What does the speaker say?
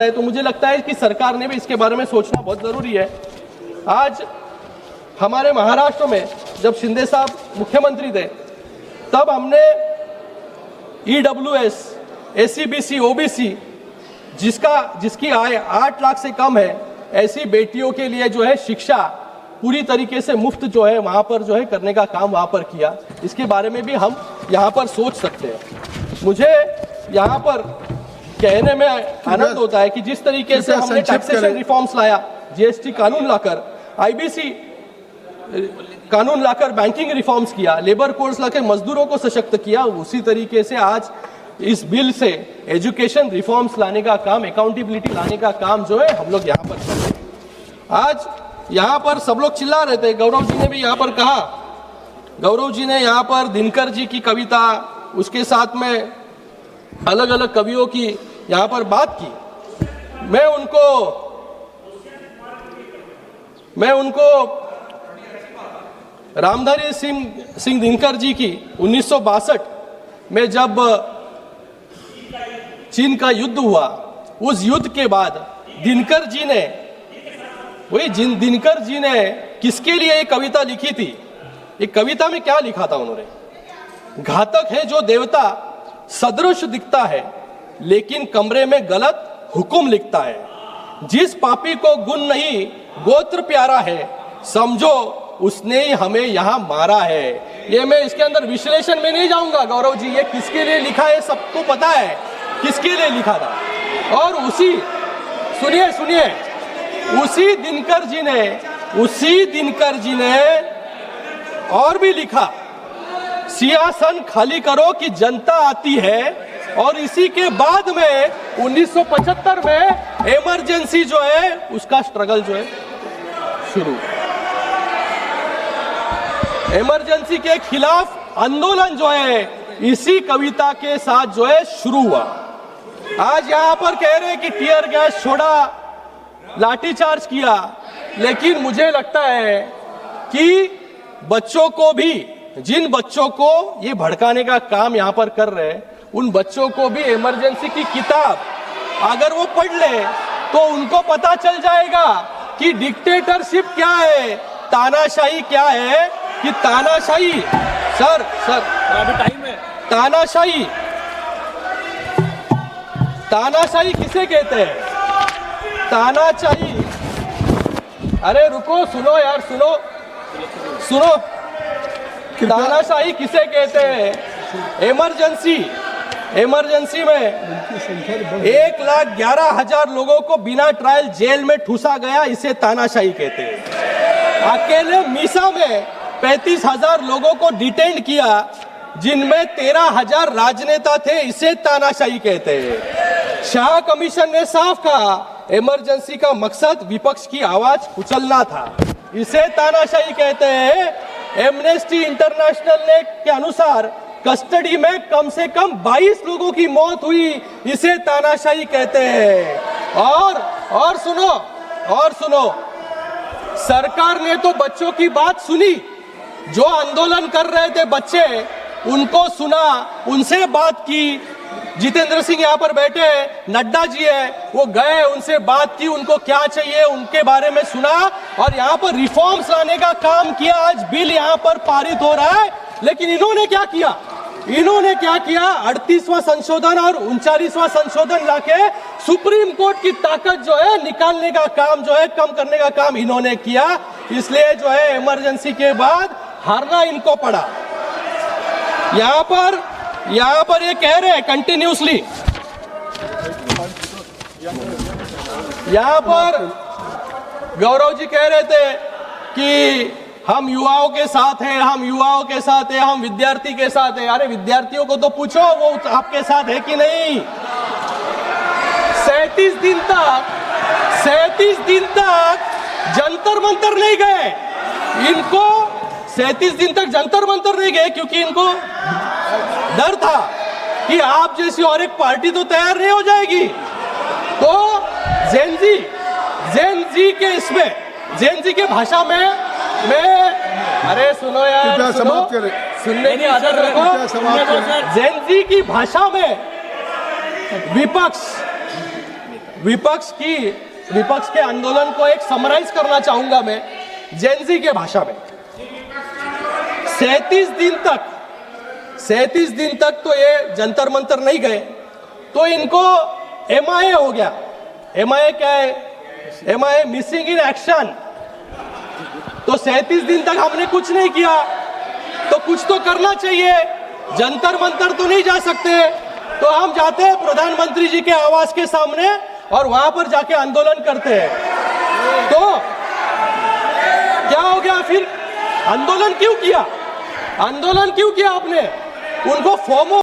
तो मुझे लगता है कि सरकार ने भी इसके बारे में सोचना बहुत ज़रूरी है। आज हमारे महाराष्ट्र में जब शिंदे साहब मुख्यमंत्री थे तब हमने EWS, SCBC, OBC जिसकी आय 8 लाख से कम है, ऐसी बेटियों के लिए जो है शिक्षा पूरी तरीके से मुफ्त जो है वहाँ पर जो है करने का काम वहाँ पर किया। इसके बारे में भी हम यहाँ पर सोच सकते हैं। मुझे यहाँ पर कहने में आनंद होता है कि जिस तरीके से हमने टैक्सेशन रिफॉर्म्स लाया, GST कानून लाकर, IBC कानून लाकर बैंकिंग रिफॉर्म्स किया, लेबर कोड्स लाकर मजदूरों को सशक्त किया, उसी तरीके से आज इस बिल से एजुकेशन रिफॉर्म्स लाने का काम, अकाउंटेबिलिटी लाने का काम जो है हम लोग यहाँ पर कर रहे हैं। आज यहाँ पर सब लोग चिल्ला रहे थे, गौरव जी ने भी यहाँ पर कहा, गौरव जी ने यहाँ पर दिनकर जी की कविता, उसके साथ में अलग अलग कवियों की यहाँ पर बात की। मैं उनको रामधारी सिंह दिनकर जी की 1962 में जब चीन का युद्ध हुआ, उस युद्ध के बाद दिनकर जी ने किसके लिए एक कविता लिखी थी? एक कविता में क्या लिखा था उन्होंने? घातक है जो देवता सदृश दिखता है, लेकिन कमरे में गलत हुक्म लिखता है। जिस पापी को गुण नहीं गोत्र प्यारा है, समझो उसने ही हमें यहाँ मारा है। ये मैं इसके अंदर विश्लेषण में नहीं जाऊंगा गौरव जी, ये किसके लिए लिखा है सबको पता है किसके लिए लिखा था। और सुनिए उसी दिनकर जी ने और भी लिखा, सियासन खाली करो कि जनता आती है। और इसी के बाद में 1975 में इमरजेंसी जो है उसका स्ट्रगल जो है शुरू, इमरजेंसी के खिलाफ आंदोलन जो है इसी कविता के साथ जो है शुरू हुआ। आज यहाँ पर कह रहे हैं कि टीयर गैस छोड़ा, लाठीचार्ज किया, लेकिन मुझे लगता है कि बच्चों को भी, जिन बच्चों को ये भड़काने का काम यहाँ पर कर रहे हैं, उन बच्चों को भी इमरजेंसी की किताब अगर वो पढ़ ले तो उनको पता चल जाएगा कि डिक्टेटरशिप क्या है, तानाशाही क्या है। कि तानाशाही सर अभी टाइम है, तानाशाही किसे कहते हैं? तानाशाही, अरे रुको, सुनो यार, सुनो, तानाशाही किसे कहते हैं? इमरजेंसी में 1,11,000 लोगों को बिना ट्रायल जेल में ठूसा गया, इसे तानाशाही कहते हैं। अकेले मीसा में 35,000 लोगों को डिटेन किया, जिनमें 13,000 राजनेता थे, इसे तानाशाही कहते हैं। शाह कमीशन ने साफ कहा, इमरजेंसी का मकसद विपक्ष की आवाज कुचलना था, इसे तानाशाही कहते हैं। एमनेस्टी इंटरनेशनल ने के अनुसार कस्टडी में कम से कम 22 लोगों की मौत हुई, इसे तानाशाही कहते हैं। और सुनो, सरकार ने तो बच्चों की बात सुनी, जो आंदोलन कर रहे थे बच्चे, उनको सुना, उनसे बात की। जितेंद्र सिंह यहाँ पर बैठे हैं, नड्डा जी है, वो गए, उनसे बात की, उनको क्या चाहिए उनके बारे में सुना और यहाँ पर रिफॉर्म्स लाने का काम किया। आज बिल यहाँ पर पारित हो रहा है, लेकिन इन्होंने क्या किया? 38वां संशोधन और 39वां संशोधन लाके सुप्रीम कोर्ट की ताकत जो है निकालने का काम जो है, कम करने का काम इन्होंने किया। इसलिए जो है इमरजेंसी के बाद हारना इनको पड़ा। यहाँ पर ये कह रहे हैं कंटिन्यूसली, यहाँ पर गौरव जी कह रहे थे कि हम युवाओं के साथ हैं, हम विद्यार्थी के साथ हैं। अरे विद्यार्थियों को तो पूछो वो आपके साथ है कि नहीं। 37 दिन तक जंतर मंतर नहीं गए, इनको 37 दिन तक जंतर मंतर नहीं गए, क्योंकि इनको डर था कि आप जैसी और एक पार्टी तो तैयार नहीं हो जाएगी। तो जेन जी के भाषा में अरे सुनो यार, सुनने की आदत रखो। जेन जी की भाषा में विपक्ष विपक्ष के आंदोलन को एक समराइज करना चाहूंगा मैं जेनजी के भाषा में। 37 दिन तक तो ये जंतर मंतर नहीं गए, तो इनको MIA हो गया। MIA क्या है? MIA missing in action. तो 37 दिन तक हमने कुछ नहीं किया, तो कुछ तो करना चाहिए। जंतर मंतर तो नहीं जा सकते, तो हम जाते हैं प्रधानमंत्री जी के आवास के सामने और वहां पर जाके आंदोलन करते हैं। तो क्या हो गया फिर? आंदोलन क्यों किया आपने? उनको फोमो